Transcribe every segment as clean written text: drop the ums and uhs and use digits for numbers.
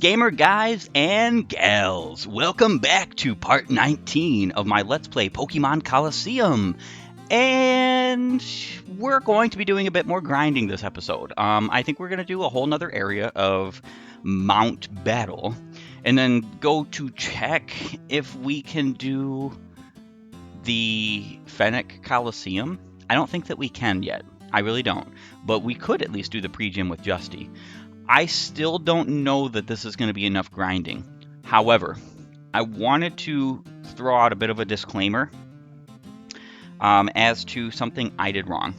gamer guys and gals. Welcome back to part 19 of my Let's Play Pokemon Colosseum. And we're going to be doing a bit more grinding this episode. I think we're going to do a whole nother area of Mount Battle. And then go to check if we can do the Phenac Colosseum. I don't think that we can yet. I really don't. But we could at least do the pre-gym with Justy. I still don't know that this is going to be enough grinding. However, I wanted to throw out a bit of a disclaimer as to something I did wrong.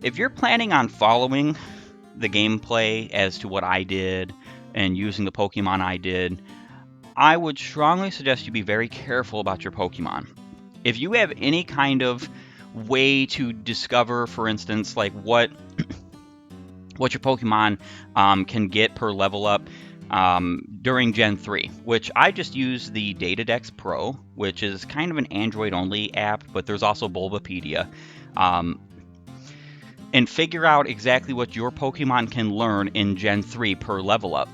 If you're planning on following the gameplay as to what I did and using the Pokemon I did, I would strongly suggest you be very careful about your Pokemon. If you have any kind of way to discover, for instance, like what your Pokemon can get per level up during Gen 3, which I just use the Datadex Pro, which is kind of an Android-only app, but there's also Bulbapedia, and figure out exactly what your Pokemon can learn in Gen 3 per level up.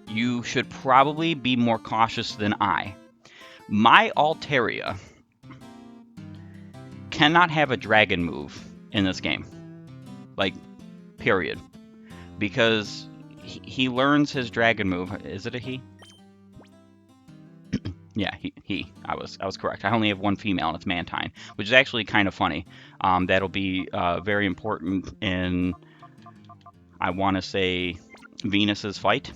You should probably be more cautious than I. My Altaria cannot have a dragon move in this game. Like, period. Because he learns his dragon move. Is it a he? Yeah, he. I was correct. I only have one female, and it's Mantine, which is actually kind of funny. That'll be very important in, I want to say, Venus's fight.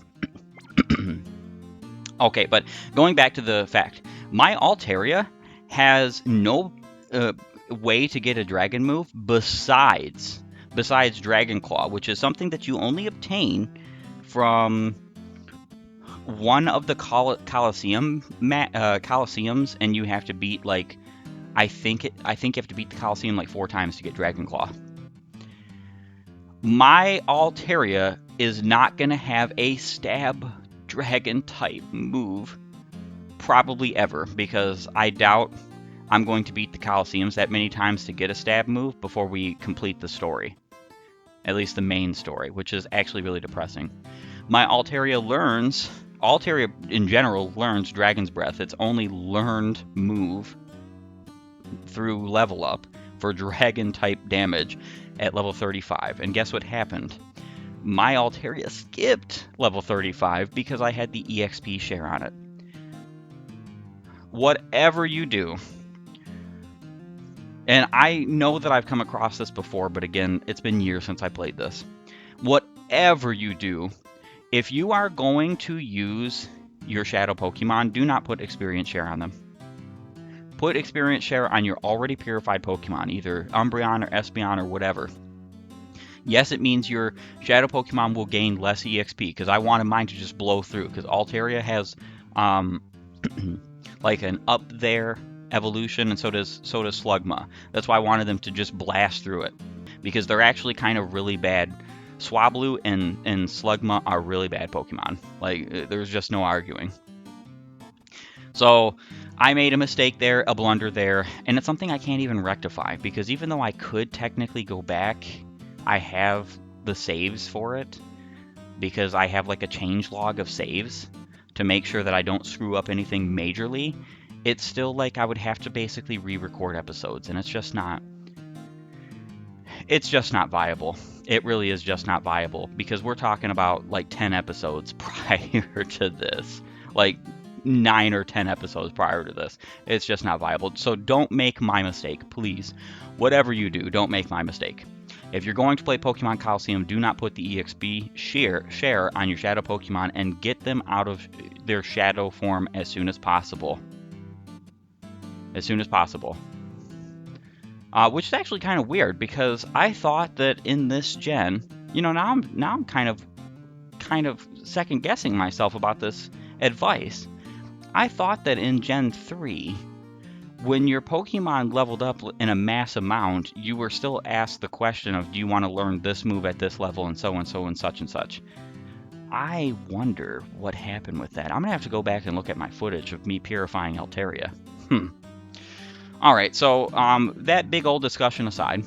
Okay, but going back to the fact, my Altaria has no way to get a dragon move besides Dragon Claw, which is something that you only obtain from one of the Colosseums, and you have to beat, like, I think you have to beat the Colosseum like 4 times to get Dragon Claw. My Altaria is not going to have a stab dragon type move probably ever, because I doubt I'm going to beat the Colosseums that many times to get a stab move before we complete the story. At least the main story, which is actually really depressing. My Altaria in general learns Dragon's Breath. It's only learned move through level up for dragon type damage at level 35. And guess what happened? My Altaria skipped level 35 because I had the EXP share on it. Whatever you do, and I know that I've come across this before, but again, it's been years since I played this. Whatever you do, if you are going to use your Shadow Pokemon, do not put Experience Share on them. Put Experience Share on your already purified Pokemon, either Umbreon or Espeon or whatever. Yes, it means your Shadow Pokemon will gain less EXP, because I wanted mine to just blow through, because Altaria has like an up there evolution, and so does Slugma. That's why I wanted them to just blast through it, because they're actually kind of really bad. Swablu and Slugma are really bad Pokemon. Like, there's just no arguing. So I made a mistake there, a blunder there, and it's something I can't even rectify, because even though I could technically go back, I have the saves for it, because I have like a change log of saves to make sure that I don't screw up anything majorly. It's still like I would have to basically re-record episodes, and it's just not viable. It really is just not viable, because we're talking about like 10 episodes prior to this, like 9 or 10 episodes prior to this. It's just not viable. So don't make my mistake, please. Whatever you do, don't make my mistake. If you're going to play Pokemon Colosseum, do not put the EXP share on your Shadow Pokemon, and get them out of their Shadow form as soon as possible. As soon as possible. Which is actually kind of weird, because I thought that in this gen, you know, now I'm kind of second guessing myself about this advice. I thought that in Gen 3, when your Pokemon leveled up in a mass amount, you were still asked the question of, do you want to learn this move at this level, and so and so and such and such. I wonder what happened with that. I'm gonna have to go back and look at my footage of me purifying Altaria. Alright, so that big old discussion aside,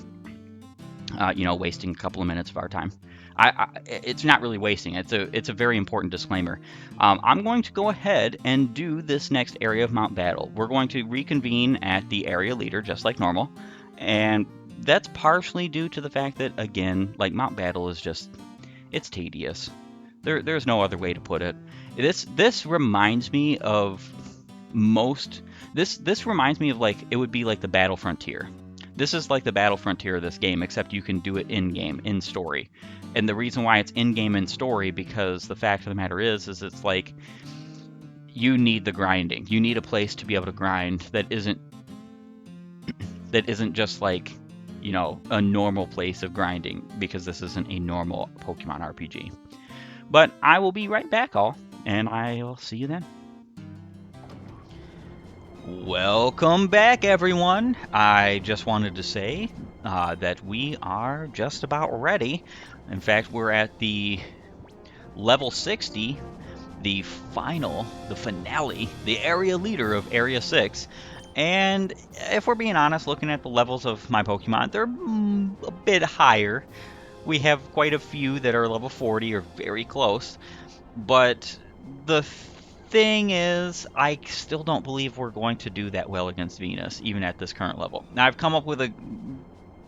you know, wasting a couple of minutes of our time, It's not really wasting. It's a very important disclaimer. I'm going to go ahead and do this next area of Mount Battle. We're going to reconvene at the area leader just like normal, and that's partially due to the fact that, again, like, Mount Battle is just, it's tedious. There's no other way to put it. This reminds me of most. This reminds me of, like, it would be like the Battle Frontier. This is like the Battle Frontier of this game, except you can do it in game, in story. And the reason why it's in game in story, because the fact of the matter is it's like, you need the grinding. You need a place to be able to grind that isn't just like, you know, a normal place of grinding, because this isn't a normal Pokemon RPG. But I will be right back, all, and I'll see you then. Welcome back, everyone. I just wanted to say that we are just about ready. In fact, we're at the level 60, the finale, the area leader of Area 6. And if we're being honest, looking at the levels of my Pokemon, they're a bit higher. We have quite a few that are level 40 or very close. But the thing is, I still don't believe we're going to do that well against Venus, even at this current level. Now, I've come up with a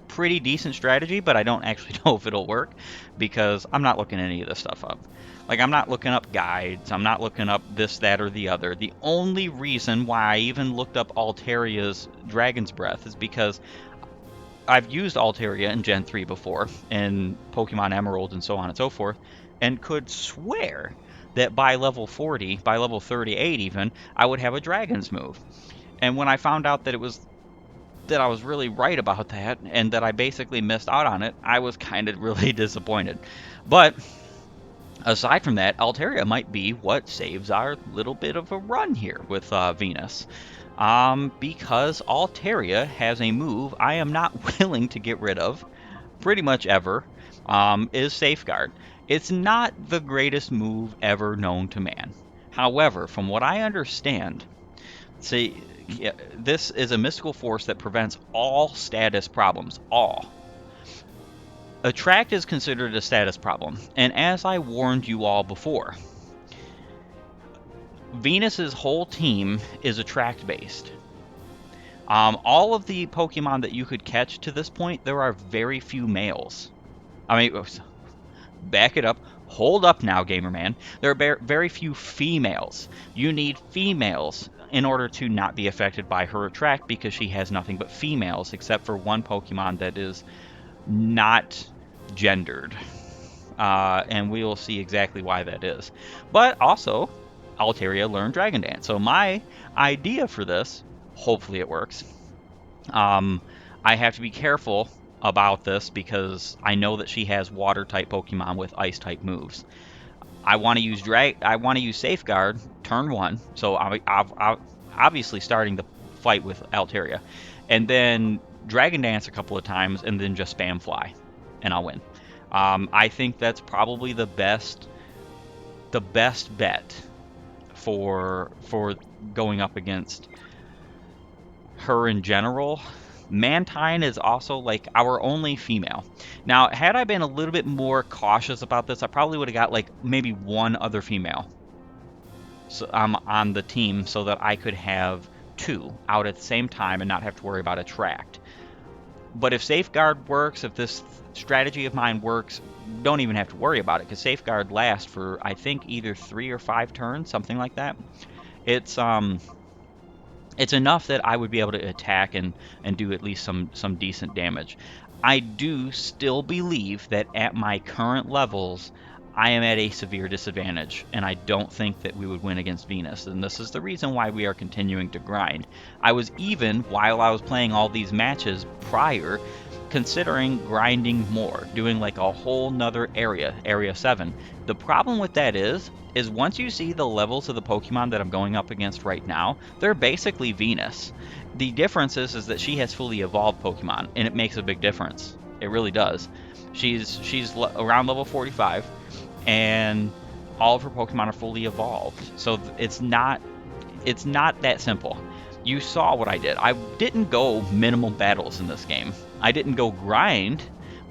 pretty decent strategy, but I don't actually know if it'll work, because I'm not looking any of this stuff up. Like, I'm not looking up guides, I'm not looking up this, that, or the other. The only reason why I even looked up Alteria's Dragon's Breath is because I've used Altaria in Gen 3 before, in Pokemon Emerald and so on and so forth, and could swear that by level 40, by level 38 even, I would have a Dragon's move. And when I found out that I was really right about that, and that I basically missed out on it, I was kind of really disappointed. But aside from that, Altaria might be what saves our little bit of a run here with Venus. Because Altaria has a move I am not willing to get rid of, pretty much ever, is Safeguard. It's not the greatest move ever known to man. However, from what I understand, see, this is a mystical force that prevents all status problems. All. Attract is considered a status problem, and as I warned you all before, Venus's whole team is attract based. All of the Pokemon that you could catch to this point, there are very few males. I mean, back it up. Hold up now, Gamerman. There are very few females. You need females in order to not be affected by her attract, because she has nothing but females, except for one Pokemon that is not gendered. And we will see exactly why that is. But also, Altaria learned Dragon Dance. So my idea for this, hopefully it works. I have to be careful about this because I know that she has water type Pokemon with ice type moves. I want to use Safeguard turn 1, so I'm obviously starting the fight with Altaria, and then Dragon Dance a couple of times, and then just spam Fly, and I'll win. I think that's probably the best bet for going up against her in general. Mantine is also like our only female. Now, had I been a little bit more cautious about this, I probably would have got like maybe one other female on the team, so that I could have 2 out at the same time and not have to worry about attract. But if Safeguard works, if this strategy of mine works, don't even have to worry about it, because Safeguard lasts for, I think, either 3 or 5 turns, something like that. It's enough that I would be able to attack and do at least some decent damage. I do still believe that at my current levels, I am at a severe disadvantage, and I don't think that we would win against Venus, and this is the reason why we are continuing to grind. I was even, while I was playing all these matches prior, considering grinding more, doing like a whole nother area 7. The problem with that is once you see the levels of the Pokemon that I'm going up against right now, they're basically Venus. The difference is that she has fully evolved Pokemon, and it makes a big difference. It really does. She's around level 45, and all of her Pokemon are fully evolved. So it's not that simple. You saw what I did. I didn't go minimal battles in this game. I didn't go grind,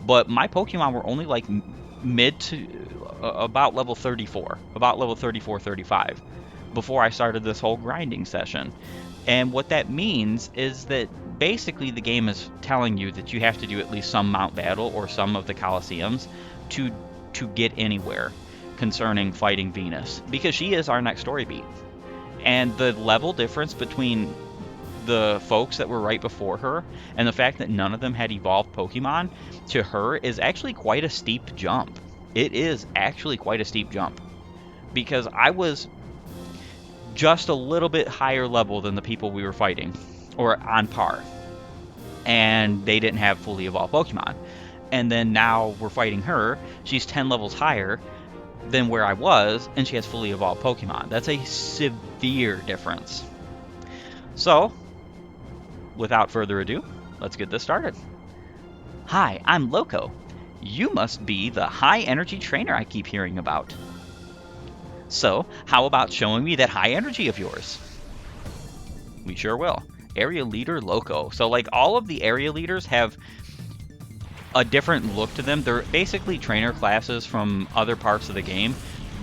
but my Pokemon were only like mid to about level 34, about level 34, 35, before I started this whole grinding session. And what that means is that basically the game is telling you that you have to do at least some Mount Battle or some of the Colosseums to get anywhere concerning fighting Venus, because she is our next story beat. And the level difference between the folks that were right before her and the fact that none of them had evolved Pokemon to her is actually quite a steep jump. It is actually quite a steep jump, because I was just a little bit higher level than the people we were fighting, or on par, and they didn't have fully evolved Pokemon. And then now we're fighting her, she's 10 levels higher than where I was, and she has fully evolved Pokemon. That's a severe difference. So, without further ado, let's get this started. Hi, I'm Loco. You must be the high energy trainer I keep hearing about. So, how about showing me that high energy of yours? We sure will. Area Leader Loco. So, like, all of the area leaders have a different look to them. They're basically trainer classes from other parts of the game,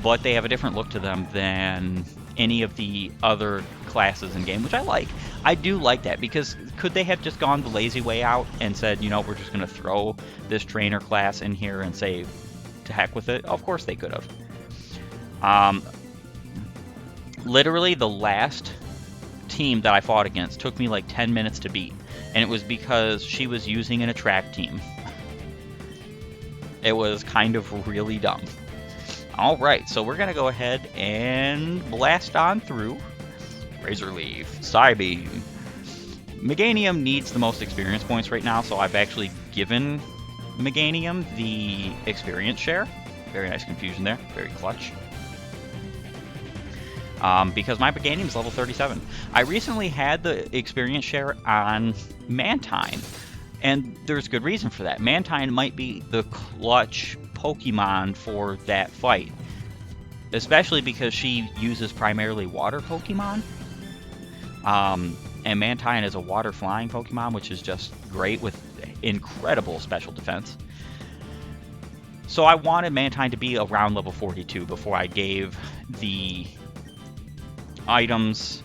but they have a different look to them than any of the other classes in game, which I like. I do like that, because could they have just gone the lazy way out and said, you know, we're just going to throw this trainer class in here and say, to heck with it? Of course they could have. Literally, the last team that I fought against took me like 10 minutes to beat, and it was because she was using an attract team. It was kind of really dumb. Alright, so we're going to go ahead and blast on through. Razor Leaf, Psybeam. Meganium needs the most experience points right now, so I've actually given Meganium the experience share. Very nice confusion there, very clutch. Because my Meganium is level 37. I recently had the experience share on Mantine, and there's good reason for that. Mantine might be the clutch Pokemon for that fight, especially because she uses primarily water Pokemon. And Mantine is a water flying Pokemon, which is just great with incredible special defense. So I wanted Mantine to be around level 42 before I gave the items,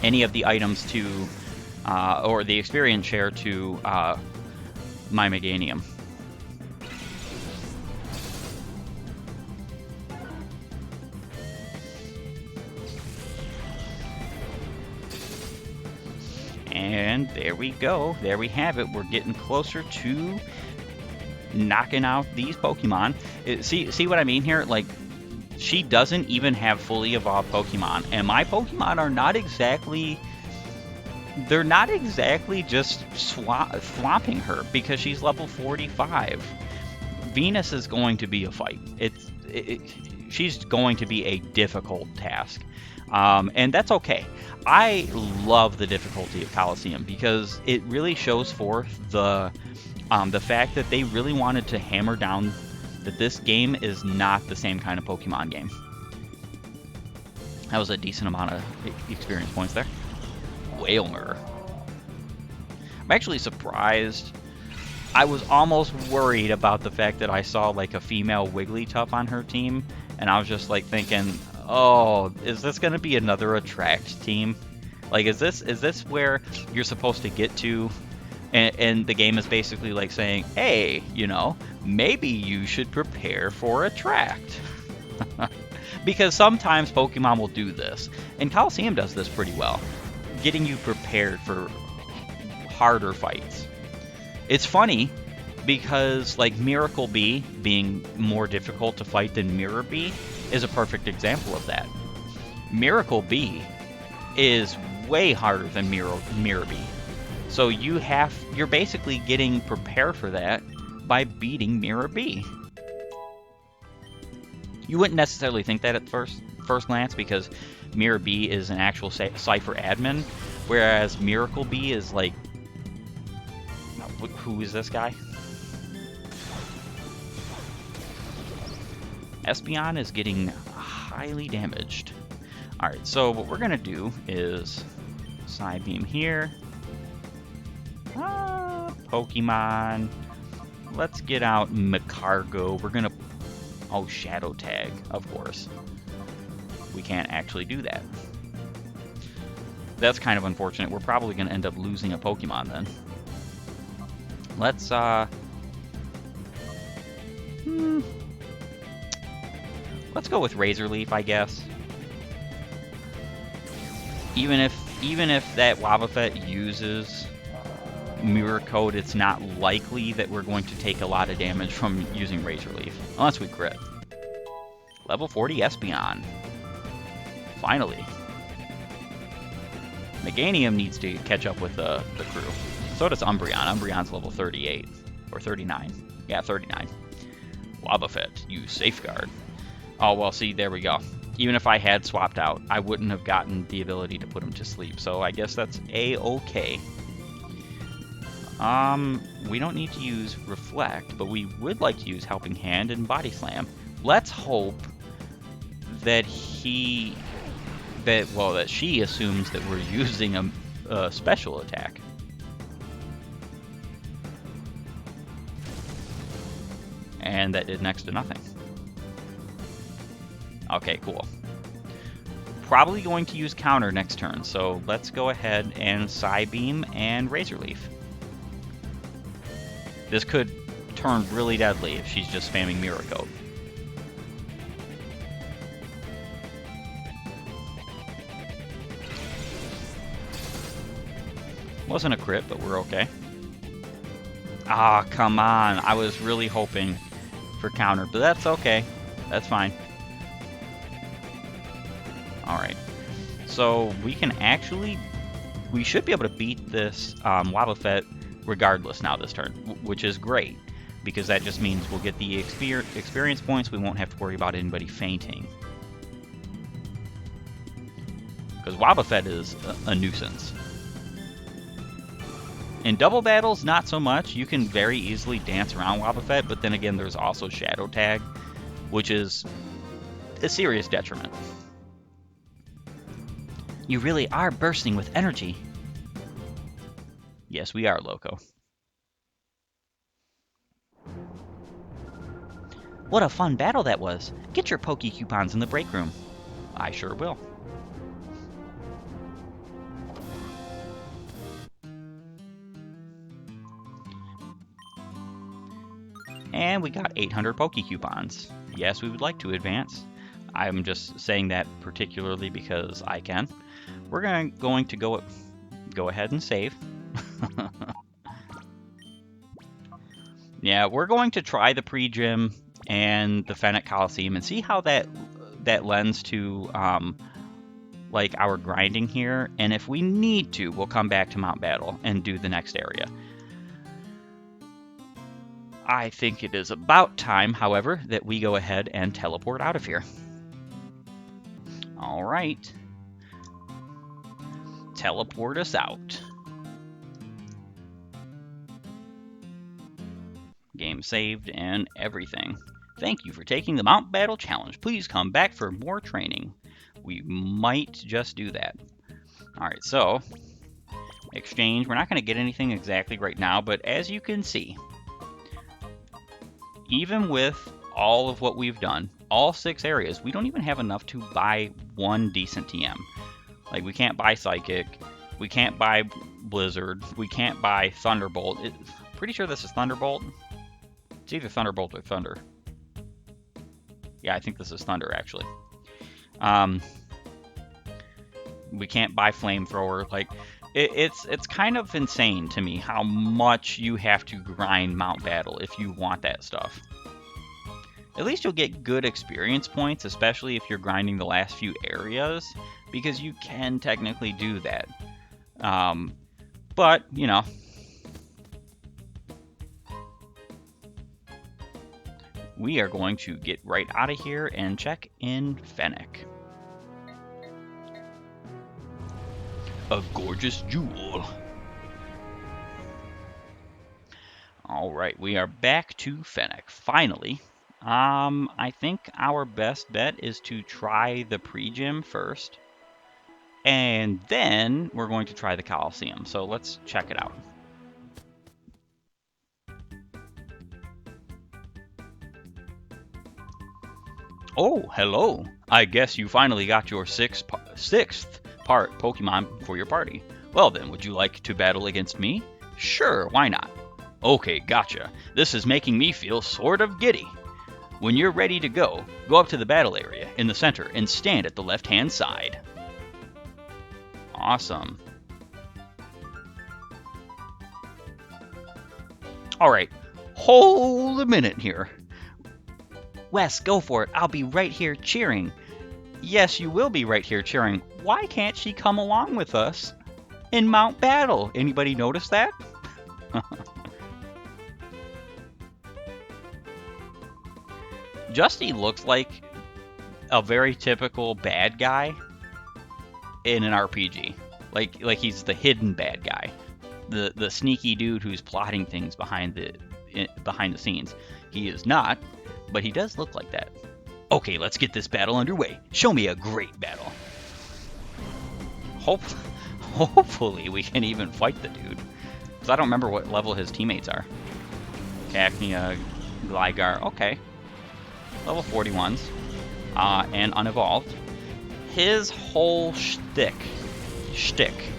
any of the items to, or the experience share to my Meganium. And there we go. There we have it. We're getting closer to knocking out these Pokemon. See what I mean here? Like, she doesn't even have fully evolved Pokemon, and my Pokemon are not exactly... They're not exactly just swamping her, because she's level 45. Venus is going to be a fight. She's going to be a difficult task. And that's okay. I love the difficulty of Colosseum, because it really shows forth the fact that they really wanted to hammer down that this game is not the same kind of Pokemon game. That was a decent amount of experience points there. Whalmer. I'm actually surprised. I was almost worried about the fact that I saw like a female Wigglytuff on her team, and I was just like thinking, oh, is this going to be another attract team? Like, is this where you're supposed to get to? And the game is basically like saying, hey, you know, maybe you should prepare for attract. Because sometimes Pokemon will do this, and Colosseum does this pretty well, getting you prepared for harder fights. It's funny because like Miracle Bee being more difficult to fight than Mirror Bee is a perfect example of that. Miracle Bee is way harder than Mirror Bee. So you're basically getting prepared for that by beating Mirror Bee. You wouldn't necessarily think that at first glance, because Mirror Bee is an actual Cypher admin, whereas Miracle Bee is like... Who is this guy? Espeon is getting highly damaged. Alright, so what we're going to do is Psybeam here. Pokemon. Let's get out Macargo. We're gonna... Oh, Shadow Tag, of course. We can't actually do that. That's kind of unfortunate. We're probably gonna end up losing a Pokemon then. Let's, let's go with Razor Leaf, I guess. Even if that Wobbuffet uses Mirror Coat, it's not likely that we're going to take a lot of damage from using Razor Leaf. Unless we crit. Level 40 Espeon. Finally. Meganium needs to catch up with the crew. So does Umbreon. Umbreon's level 38. Or 39. Yeah, 39. Wobbuffet, use Safeguard. Oh, well, see, there we go. Even if I had swapped out, I wouldn't have gotten the ability to put him to sleep. So I guess that's A-okay. We don't need to use Reflect, but we would like to use Helping Hand and Body Slam. Let's hope that that she assumes that we're using a special attack. And that did next to nothing. Okay, cool. Probably going to use Counter next turn, so let's go ahead and Psybeam and Razor Leaf. This could turn really deadly if she's just spamming Mirror Coat. Wasn't a crit, but we're okay. Ah, come on. I was really hoping for Counter, but that's okay. That's fine. Alright. So we can actually... We should be able to beat this Wobbuffet regardless now this turn, which is great, because that just means we'll get the experience points. We won't have to worry about anybody fainting. Because Wobbuffet is a nuisance. In double battles, not so much. You can very easily dance around Wobbuffet, but then again, there's also Shadow Tag, which is a serious detriment. You really are bursting with energy. Yes, we are, Loco. What a fun battle that was. Get your Poke coupons in the break room. I sure will. And we got 800 Poke coupons. Yes, we would like to advance. I'm just saying that particularly because I can. We're going to go ahead and save. Yeah, we're going to try the pre-gym and the Phenac Colosseum and see how that lends to like our grinding here. And if we need to, we'll come back to Mount Battle and do the next area. I think it is about time, however, that we go ahead and teleport out of here. All right. Teleport us out. Game saved and everything. Thank you for taking the Mount Battle Challenge. Please come back for more training. We might just do that. All right, so exchange. We're not going to get anything exactly right now, but as you can see, even with all of what we've done, all 6 areas, we don't even have enough to buy one decent TM. Like, we can't buy Psychic, we can't buy Blizzard, we can't buy Thunderbolt. Pretty sure this is Thunderbolt. It's either Thunderbolt or Thunder. Yeah, I think this is Thunder, actually. We can't buy Flamethrower. Like, it's kind of insane to me how much you have to grind Mount Battle if you want that stuff. At least you'll get good experience points, especially if you're grinding the last few areas, because you can technically do that. But, you know. We are going to get right out of here and check in Phenac. A gorgeous jewel. Alright, we are back to Phenac, finally. I think our best bet is to try the pre-gym first. And then we're going to try the Colosseum. So let's check it out. Oh, hello. I guess you finally got your sixth part Pokemon for your party. Well then, would you like to battle against me? Sure, why not? Okay, gotcha. This is making me feel sort of giddy. When you're ready to go up to the battle area in the center and stand at the left-hand side. Awesome. Alright, hold a minute here. Wes, go for it. I'll be right here cheering. Yes, you will be right here cheering. Why can't she come along with us and mount battle? Anybody notice that? Justy looks like a very typical bad guy in an RPG. Like he's the hidden bad guy. The sneaky dude who's plotting things behind the scenes. He is not, but he does look like that. Okay, let's get this battle underway. Show me a great battle. Hopefully we can even fight the dude. Because I don't remember what level his teammates are. Cacnea, Gligar, okay. Level 41s. And unevolved. His whole shtick,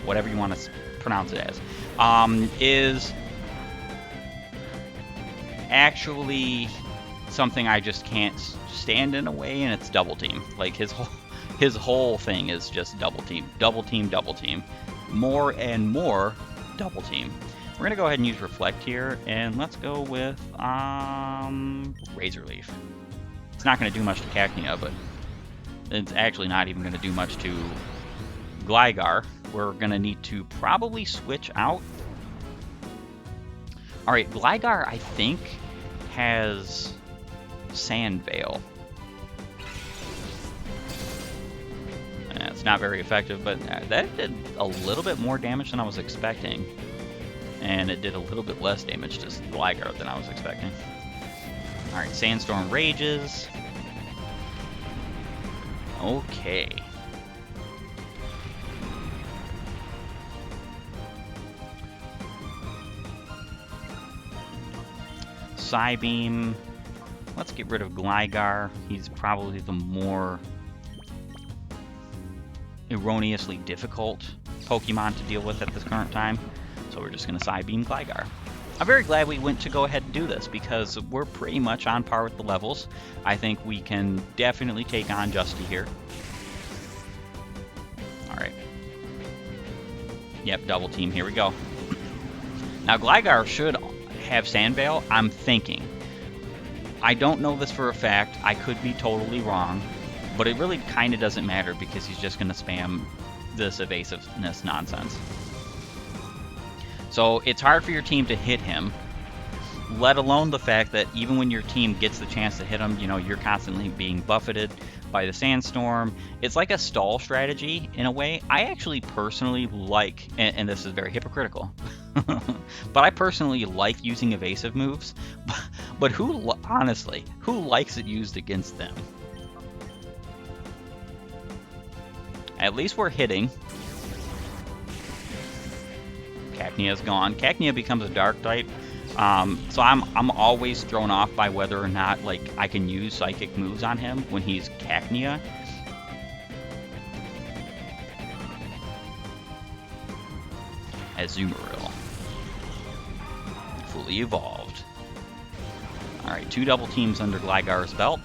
whatever you want to pronounce it as, is actually something I just can't stand in a way, and it's double team. Like his whole thing is just double team, double team, double team, more and more double team. We're gonna go ahead and use Reflect here, and let's go with Razor Leaf. It's not gonna do much to Cacnea, but it's actually not even gonna do much to Gligar. We're gonna need to probably switch out. All right, Gligar I think has Sand Veil. It's not very effective, but that did a little bit more damage than I was expecting. And it did a little bit less damage to Gligar than I was expecting. Alright, Sandstorm rages. Okay. Psybeam. Let's get rid of Gligar. He's probably the more erroneously difficult Pokemon to deal with at this current time. So we're just going to Psybeam Gligar. I'm very glad we went to go ahead and do this because we're pretty much on par with the levels. I think we can definitely take on Justy here. Alright. Yep, double team. Here we go. Now Gligar should have Sand Veil, I'm thinking. I don't know this for a fact. I could be totally wrong. But it really kind of doesn't matter because he's just going to spam this evasiveness nonsense. So it's hard for your team to hit him, let alone the fact that even when your team gets the chance to hit him, you know, you're constantly being buffeted by the Sandstorm. It's like a stall strategy in a way. I actually personally like, and this is very hypocritical, but I personally like using evasive moves. But honestly, who likes it used against them? At least we're hitting. Cacnea's gone. Cacnea becomes a dark type. So I'm always thrown off by whether or not like I can use psychic moves on him when he's Cacnea. Azumarill. Fully evolved. Alright, 2 double teams under Gligar's belt.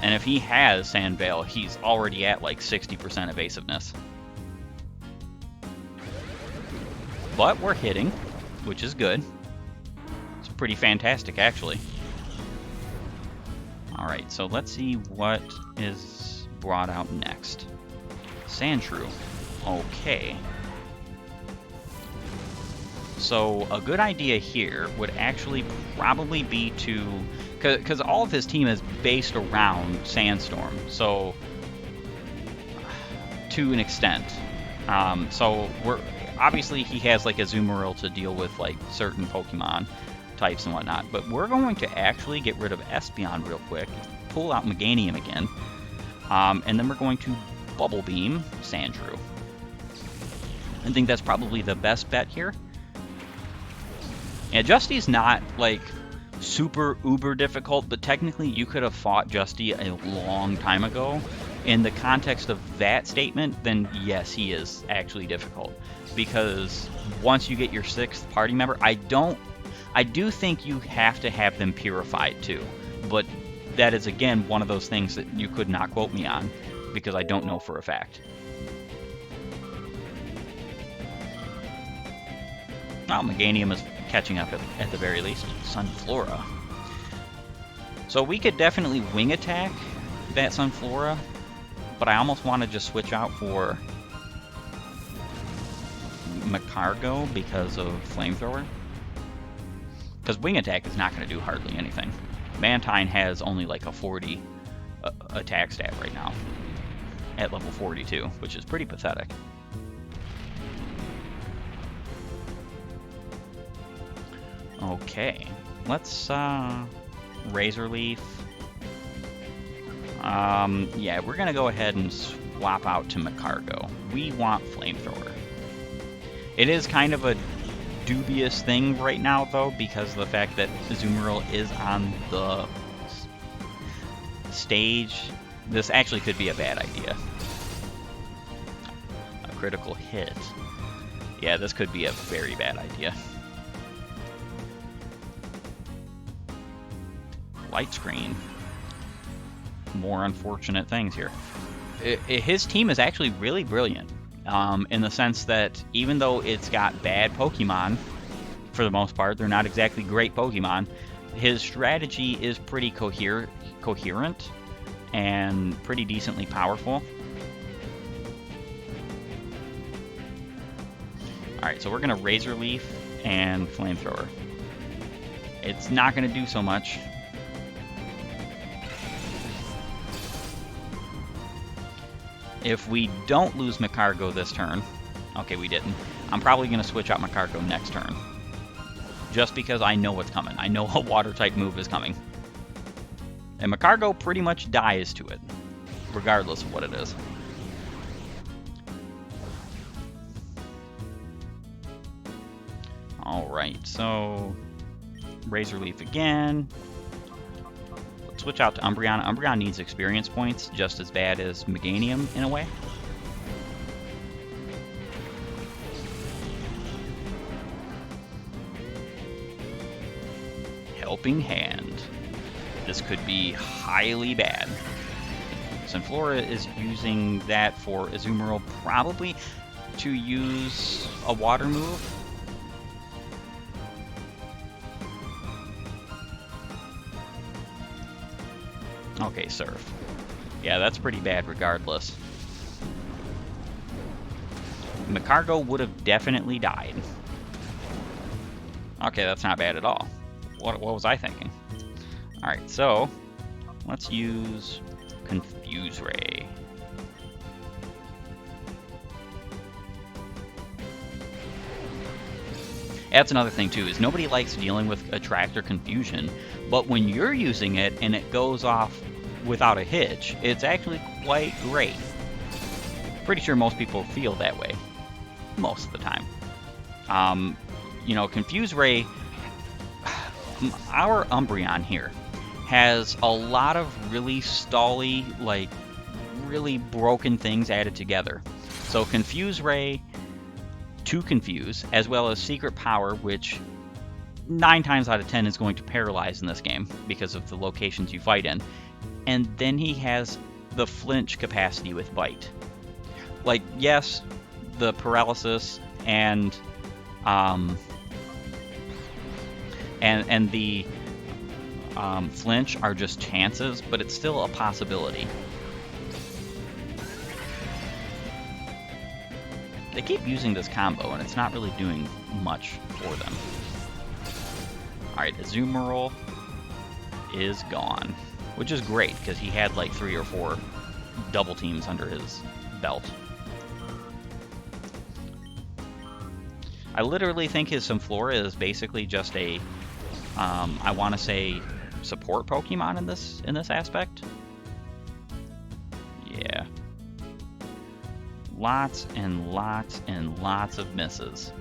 And if he has Sand Veil, he's already at like 60% evasiveness. But we're hitting, which is good. It's pretty fantastic, actually. Alright, so let's see what is brought out next. Sandshrew. Okay. So a good idea here would actually probably be to... Because all of his team is based around Sandstorm, so... to an extent. So we're... Obviously, he has like Azumarill to deal with like certain Pokemon types and whatnot, but we're going to actually get rid of Espeon real quick, pull out Meganium again, and then we're going to Bubble Beam Sandshrew. I think that's probably the best bet here. Yeah, Justy's not like super uber difficult, but technically you could have fought Justy a long time ago. In the context of that statement, then yes, he is actually difficult. Because once you get your 6th party member, I do think you have to have them purified too. But that is, again, one of those things that you could not quote me on, because I don't know for a fact. Well, Meganium is catching up at the very least. Sunflora. So we could definitely wing attack that Sunflora, but I almost want to just switch out for Macargo because of Flamethrower. Because wing attack is not going to do hardly anything. Mantine has only like a 40 attack stat right now at level 42, which is pretty pathetic. Okay, let's Razor Leaf. Yeah, we're gonna go ahead and swap out to Macargo. We want Flamethrower. It is kind of a dubious thing right now, though, because of the fact that Azumarill is on the stage. This actually could be a bad idea. A critical hit. Yeah, this could be a very bad idea. Light screen. More unfortunate things here. His team is actually really brilliant, in the sense that even though it's got bad Pokemon, for the most part, they're not exactly great Pokemon, his strategy is pretty coherent and pretty decently powerful. Alright, so we're going to Razor Leaf and Flamethrower. It's not going to do so much. If we don't lose Macargo this turn, okay, we didn't, I'm probably going to switch out Macargo next turn. Just because I know what's coming. I know a water-type move is coming. And Macargo pretty much dies to it, regardless of what it is. Alright, so Razor Leaf again. Switch out to Umbreon. Umbreon needs experience points just as bad as Meganium in a way. Helping Hand. This could be highly bad. Sunflora is using that for Azumarill, probably to use a water move. Okay, Surf. Yeah, that's pretty bad regardless. Macargo would have definitely died. Okay, that's not bad at all. What was I thinking? Alright, so let's use Confuse Ray. That's another thing too, is nobody likes dealing with Attract or Confusion, but when you're using it and it goes off without a hitch, it's actually quite great. Pretty sure most people feel that way. Most of the time. You know, Confuse Ray, our Umbreon here has a lot of really stally, like, really broken things added together. So Confuse Ray to confuse, as well as Secret Power, which 9 times out of 10 is going to paralyze in this game because of the locations you fight in. And then he has the flinch capacity with Bite. Like, yes, the paralysis and the flinch are just chances, but it's still a possibility. They keep using this combo, and it's not really doing much for them. Alright, Azumarill is gone, which is great, because he had like 3 or 4 double teams under his belt. I literally think his Sunflora is basically just a, I want to say, support Pokemon in this aspect. Yeah. Lots and lots and lots of misses.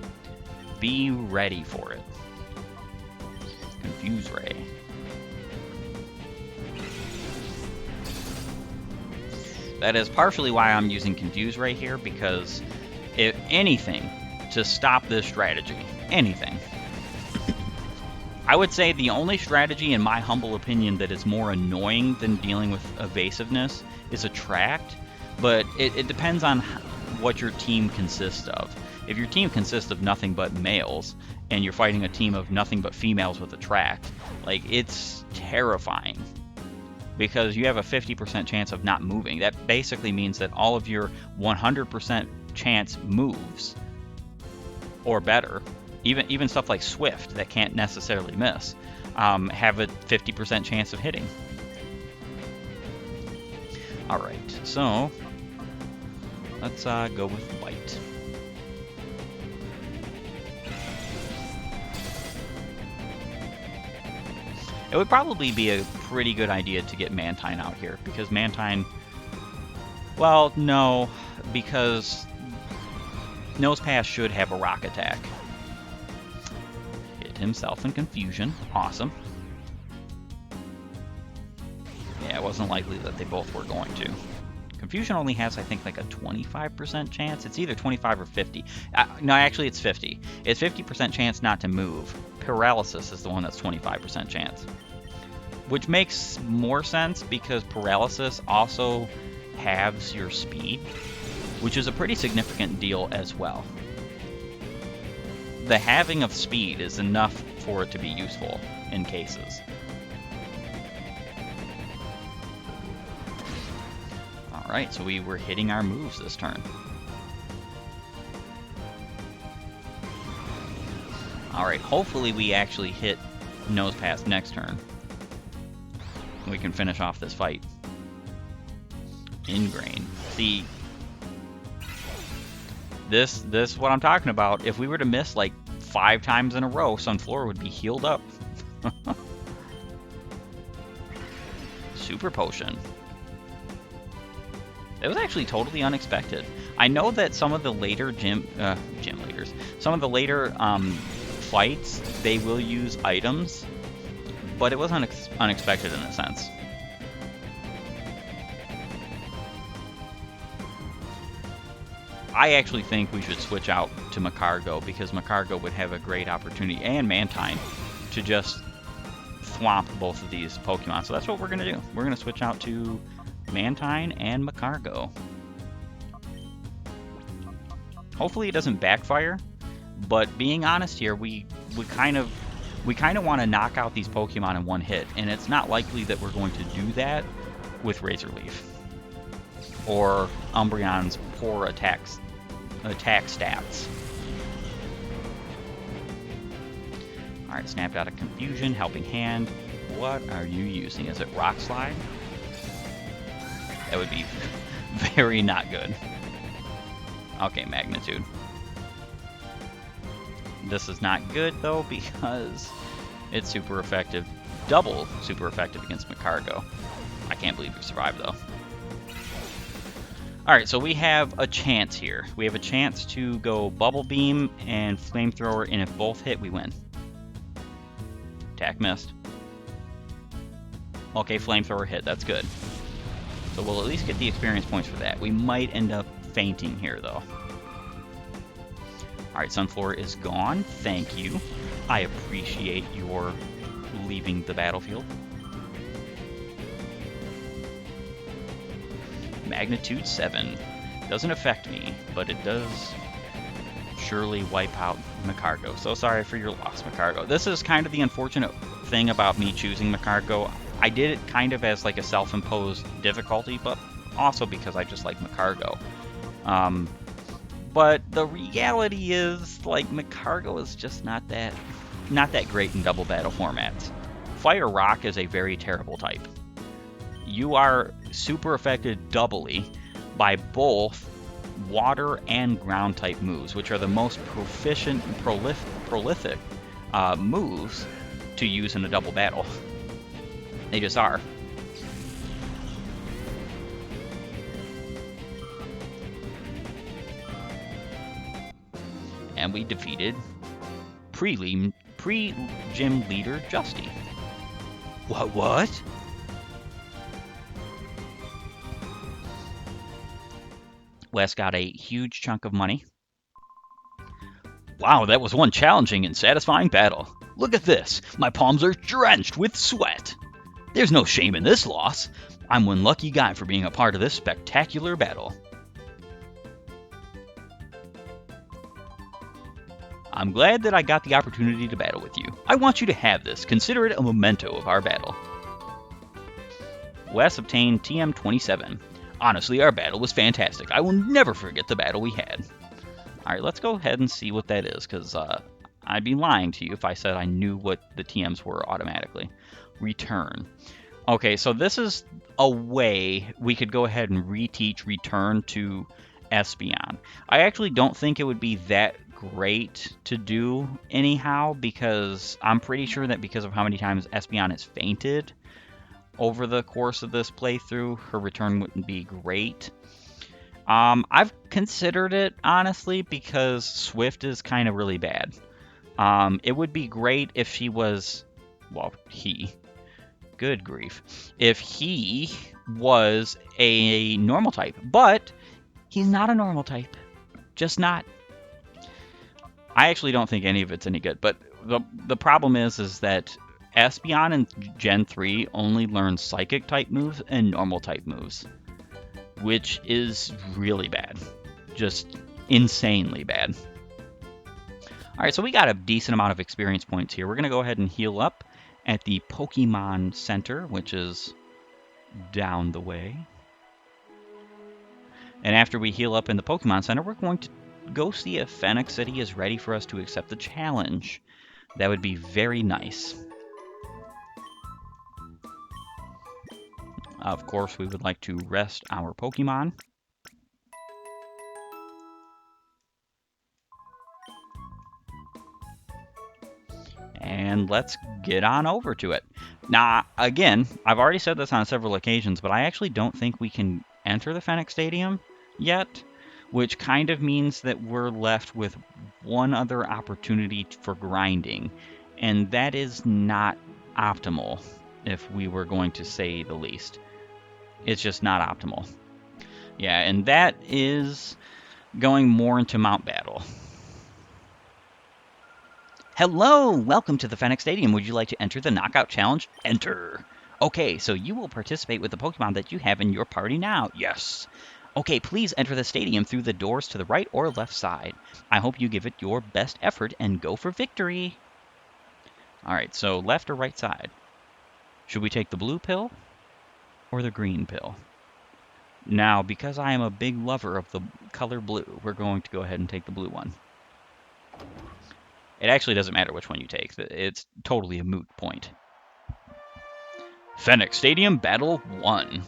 Be ready for it. Confuse Ray. That is partially why I'm using Confuse Ray here, because if anything to stop this strategy, anything, I would say the only strategy, in my humble opinion, that is more annoying than dealing with evasiveness is Attract, but it depends on what your team consists of. If your team consists of nothing but males, and you're fighting a team of nothing but females with Attract, like, it's terrifying. Because you have a 50% chance of not moving. That basically means that all of your 100% chance moves, or better, even stuff like Swift that can't necessarily miss, have a 50% chance of hitting. Alright, so let's go with Bite. It would probably be a pretty good idea to get Mantine out here, because Mantine, well, no, because Nosepass should have a rock attack. Hit himself in Confusion. Awesome. Yeah, it wasn't likely that they both were going to. Confusion only has, I think, like a 25% chance. It's either 25 or 50. No, actually, it's 50. It's 50% chance not to move. Paralysis is the one that's 25% chance. Which makes more sense because Paralysis also halves your speed, which is a pretty significant deal as well. The halving of speed is enough for it to be useful in cases. Alright, so we were hitting our moves this turn. Alright, hopefully we actually hit Nosepass next turn. We can finish off this fight. Ingrain. See, this is what I'm talking about. If we were to miss like 5 times in a row, Sunflora would be healed up. Super Potion. It was actually totally unexpected. I know that some of the later gym leaders, some of the later fights, they will use items, but it was unexpected in a sense. I actually think we should switch out to Macargo, because Macargo would have a great opportunity, and Mantine, to just thwomp both of these Pokemon. So that's what we're going to do. We're going to switch out to Mantine and Macargo. Hopefully it doesn't backfire, but being honest here, we kind of want to knock out these Pokemon in one hit, and it's not likely that we're going to do that with Razor Leaf or Umbreon's poor attack stats. Alright, snapped out of Confusion, Helping Hand. What are you using? Is it Rock Slide? That would be very not good. Okay, Magnitude. This is not good, though, because it's super effective. Double super effective against Macargo. I can't believe we survived, though. Alright, so we have a chance here. We have a chance to go Bubble Beam and Flamethrower, and if both hit, we win. Attack missed. Okay, Flamethrower hit. That's good. So we'll at least get the experience points for that. We might end up fainting here, though. Alright, Sunflora is gone. Thank you. I appreciate your leaving the battlefield. Magnitude 7. Doesn't affect me, but it does surely wipe out Macargo. So sorry for your loss, Macargo. This is kind of the unfortunate thing about me choosing Macargo. I did it kind of as like a self-imposed difficulty, but also because I just like Macargo. But the reality is, like, Macargo is just not that great in double battle formats. Fire Rock is a very terrible type. You are super affected doubly by both water and ground type moves, which are the most proficient and prolific moves to use in a double battle. They just are. And we defeated pre-gym leader Justy. What? Wes got a huge chunk of money. Wow, that was one challenging and satisfying battle. Look at this. My palms are drenched with sweat. There's no shame in this loss. I'm one lucky guy for being a part of this spectacular battle. I'm glad that I got the opportunity to battle with you. I want you to have this. Consider it a memento of our battle. Wes obtained TM27. Honestly, our battle was fantastic. I will never forget the battle we had. Alright, let's go ahead and see what that is, because I'd be lying to you if I said I knew what the TMs were automatically. Return. Okay, so this is a way we could go ahead and reteach Return to Espeon. I actually don't think it would be that great to do anyhow, because I'm pretty sure that because of how many times Espeon has fainted over the course of this playthrough, her return wouldn't be great. I've considered it, honestly, because Swift is kind of really bad. It would be great if she was, well, good grief, if he was a normal type, but he's not a normal type, just not. I actually don't think any of it's any good, but the problem is that Espeon in Gen 3 only learns Psychic type moves and normal type moves, which is really bad. Just insanely bad. Alright, so we got a decent amount of experience points here. We're going to go ahead and heal up at the Pokemon Center, which is down the way. And after we heal up in the Pokemon Center, we're going to go see if Phenac City is ready for us to accept the challenge. That would be very nice. Of course, we would like to rest our Pokemon. And let's get on over to it. Now, again, I've already said this on several occasions, but I actually don't think we can enter the Phenac Stadium yet, which kind of means that we're left with one other opportunity for grinding, and that is not optimal, if we were going to say the least. It's just not optimal. Yeah, and that is going more into Mount Battle. Hello! Welcome to the Phenac Stadium. Would you like to enter the Knockout Challenge? Enter! Okay, so you will participate with the Pokemon that you have in your party now. Yes! Okay, please enter the stadium through the doors to the right or left side. I hope you give it your best effort and go for victory. Alright, so left or right side? Should we take the blue pill or the green pill? Now, because I am a big lover of the color blue, we're going to go ahead and take the blue one. It actually doesn't matter which one you take. It's totally a moot point. Phenac Stadium Battle 1.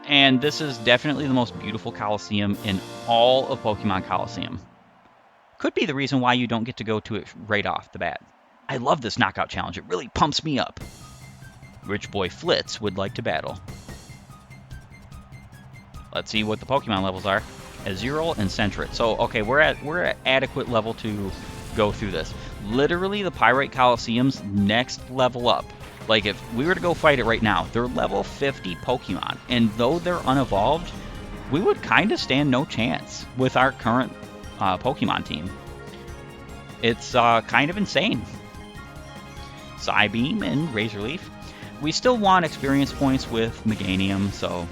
And this is definitely the most beautiful Colosseum in all of Pokemon Colosseum. Could be the reason why you don't get to go to it right off the bat. I love this knockout challenge. It really pumps me up. Rich Boy Flitz would like to battle. Let's see what the Pokemon levels are. Azurill and Sentret. So, okay, we're at adequate level to go through this. Literally, the Pyrite Colosseum's next level up. Like, if we were to go fight it right now, they're level 50 Pokemon. And though they're unevolved, we would kind of stand no chance with our current Pokemon team. It's kind of insane. Psybeam and Razor Leaf. We still want experience points with Meganium, so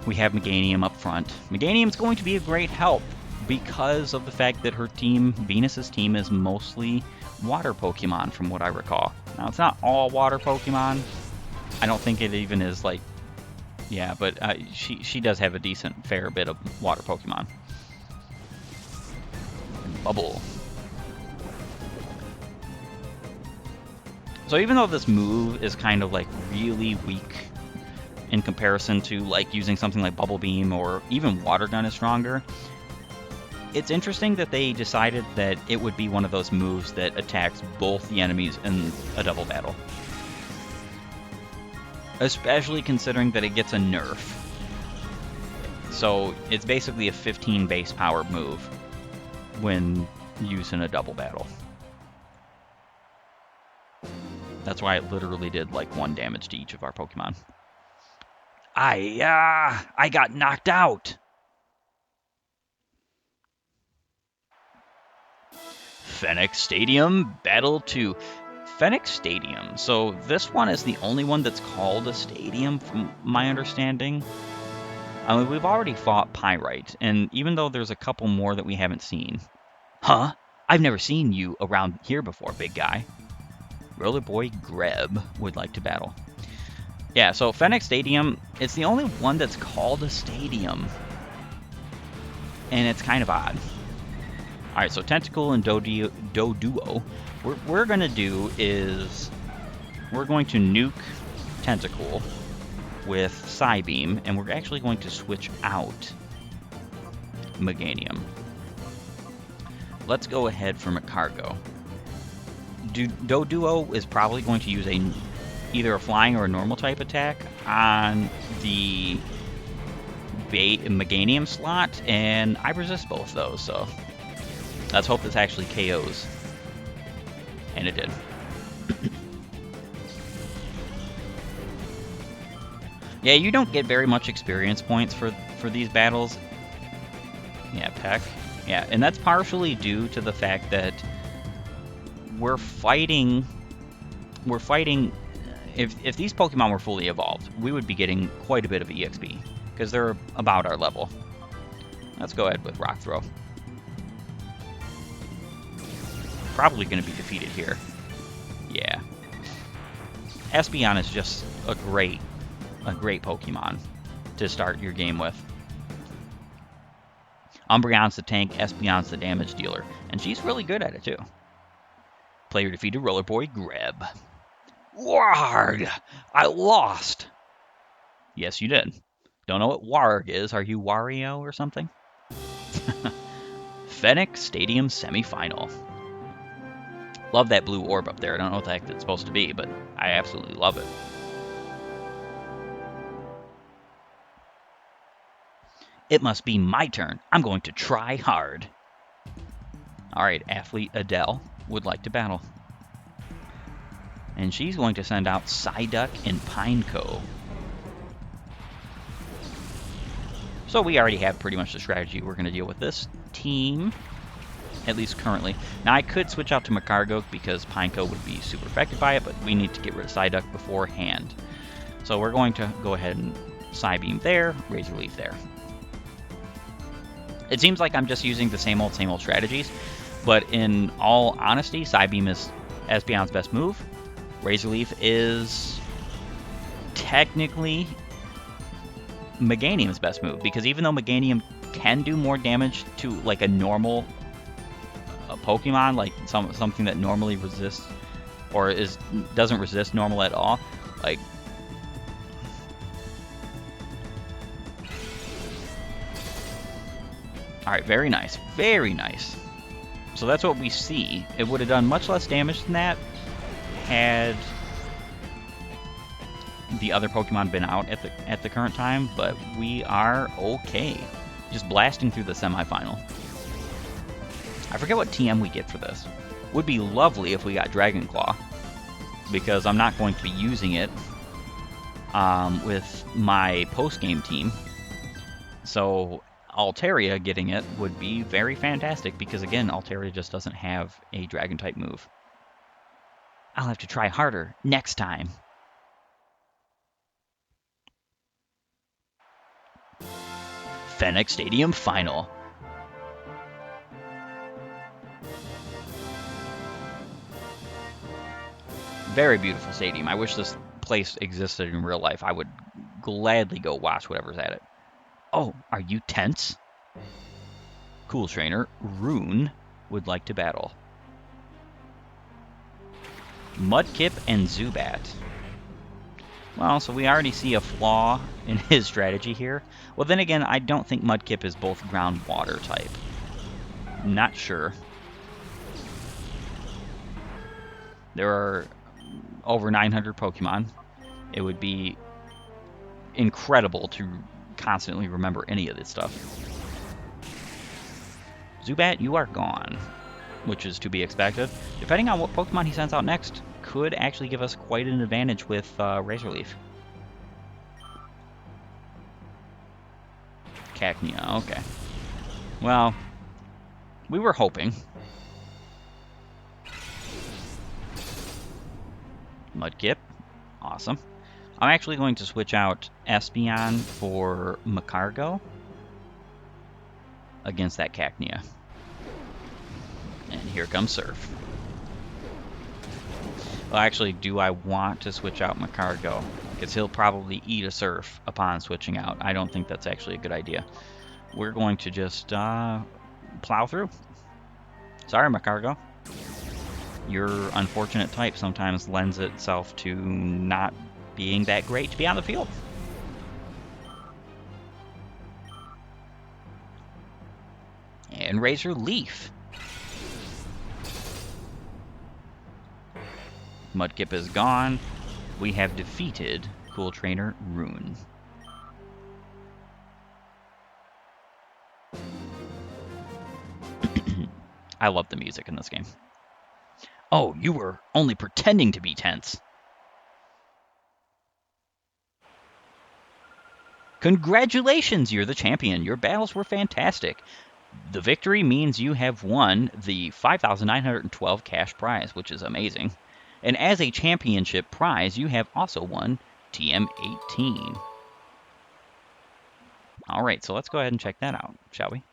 we have Meganium up front. Meganium's going to be a great help because of the fact that her team, Venus's team, is mostly water Pokemon from what I recall. Now, it's not all water Pokemon. I don't think it even is like, yeah, but she does have a decent fair bit of water Pokemon. Bubble. So even though this move is kind of like really weak in comparison to like using something like Bubble Beam or even Water Gun is stronger, it's interesting that they decided that it would be one of those moves that attacks both the enemies in a double battle. Especially considering that it gets a nerf. So it's basically a 15 base power move. when used in a double battle. That's why it literally did like 1 damage to each of our Pokemon. I got knocked out. Phenac Stadium Battle 2. Phenac Stadium. So this one is the only one that's called a stadium, from my understanding. I mean, we've already fought Pyrite, and even though there's a couple more that we haven't seen. Huh? I've never seen you around here before, big guy. Roller Boy Greb would like to battle. Yeah, so Phenac Stadium, it's the only one that's called a stadium. And it's kind of odd. Alright, so Tentacle and Doduo. What we're going to do is we're going to nuke Tentacle with Psybeam, and we're actually going to switch out Meganium. Let's go ahead for Macargo. Doduo is probably going to use either a flying or a normal type attack on the Meganium slot, and I resist both those, so let's hope this actually KOs. And it did. Yeah, you don't get very much experience points for these battles. Yeah, Peck. Yeah, and that's partially due to the fact that we're fighting. If these Pokemon were fully evolved, we would be getting quite a bit of EXP because they're about our level. Let's go ahead with Rock Throw. Probably going to be defeated here. Yeah. Espeon is just a great Pokemon to start your game with. Umbreon's the tank, Espeon's the damage dealer, and she's really good at it too. Player defeated Roller Boy Greb. Warg! I lost! Yes, you did. Don't know what Warg is. Are you Wario or something? Phenac Stadium Semifinal. Love that blue orb up there. I don't know what the heck that's supposed to be, but I absolutely love it. It must be my turn. I'm going to try hard. Alright, Athlete Adele would like to battle. And she's going to send out Psyduck and Pineco. So we already have pretty much the strategy we're going to deal with this team, at least currently. Now I could switch out to Macargo because Pineco would be super affected by it, but we need to get rid of Psyduck beforehand. So we're going to go ahead and Psybeam there, Razor Leaf there. It seems like I'm just using the same old strategies, but in all honesty, Psybeam is Espeon's best move. Razor Leaf is technically Meganium's best move, because even though Meganium can do more damage to like a normal Pokemon, like something that normally resists or doesn't resist normal at all, like alright, very nice, very nice. So that's what we see. It would have done much less damage than that had the other Pokemon been out at the current time, but we are okay. Just blasting through the semifinal. I forget what TM we get for this. Would be lovely if we got Dragon Claw, because I'm not going to be using it with my post-game team. So Altaria getting it would be very fantastic, because again, Altaria just doesn't have a Dragon-type move. I'll have to try harder next time. Phenac Stadium Final. Very beautiful stadium. I wish this place existed in real life. I would gladly go watch whatever's at it. Oh, are you tense? Cool Trainer, Rune, would like to battle. Mudkip and Zubat. Well, so we already see a flaw in his strategy here. Well, then again, I don't think Mudkip is both ground water type. Not sure. There are over 900 Pokemon. It would be incredible to constantly remember any of this stuff. Zubat, you are gone, which is to be expected. Depending on what Pokemon he sends out next, could actually give us quite an advantage with Razor Leaf. Cacnea, okay. Well, we were hoping. Mudkip, awesome. I'm actually going to switch out Espeon for Macargo against that Cacnea. And here comes Surf. Well, actually, do I want to switch out Macargo? Because he'll probably eat a Surf upon switching out. I don't think that's actually a good idea. We're going to just plow through. Sorry, Macargo. Your unfortunate type sometimes lends itself to not being that great to be on the field. And Razor Leaf. Mudkip is gone. We have defeated Cool Trainer Rune. I love the music in this game. Oh, you were only pretending to be tense. Congratulations, you're the champion. Your battles were fantastic. The victory means you have won the 5,912 cash prize, which is amazing. And as a championship prize, you have also won TM18. All right, so let's go ahead and check that out, shall we?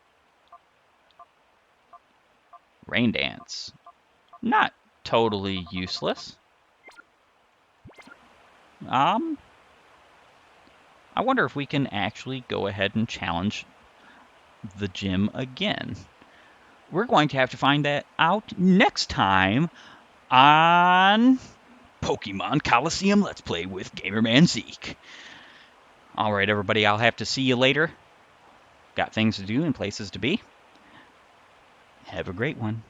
Rain Dance. Not totally useless. I wonder if we can actually go ahead and challenge the gym again. We're going to have to find that out next time on Pokemon Colosseum Let's Play with Gamerman Zeake. All right, everybody, I'll have to see you later. Got things to do and places to be. Have a great one.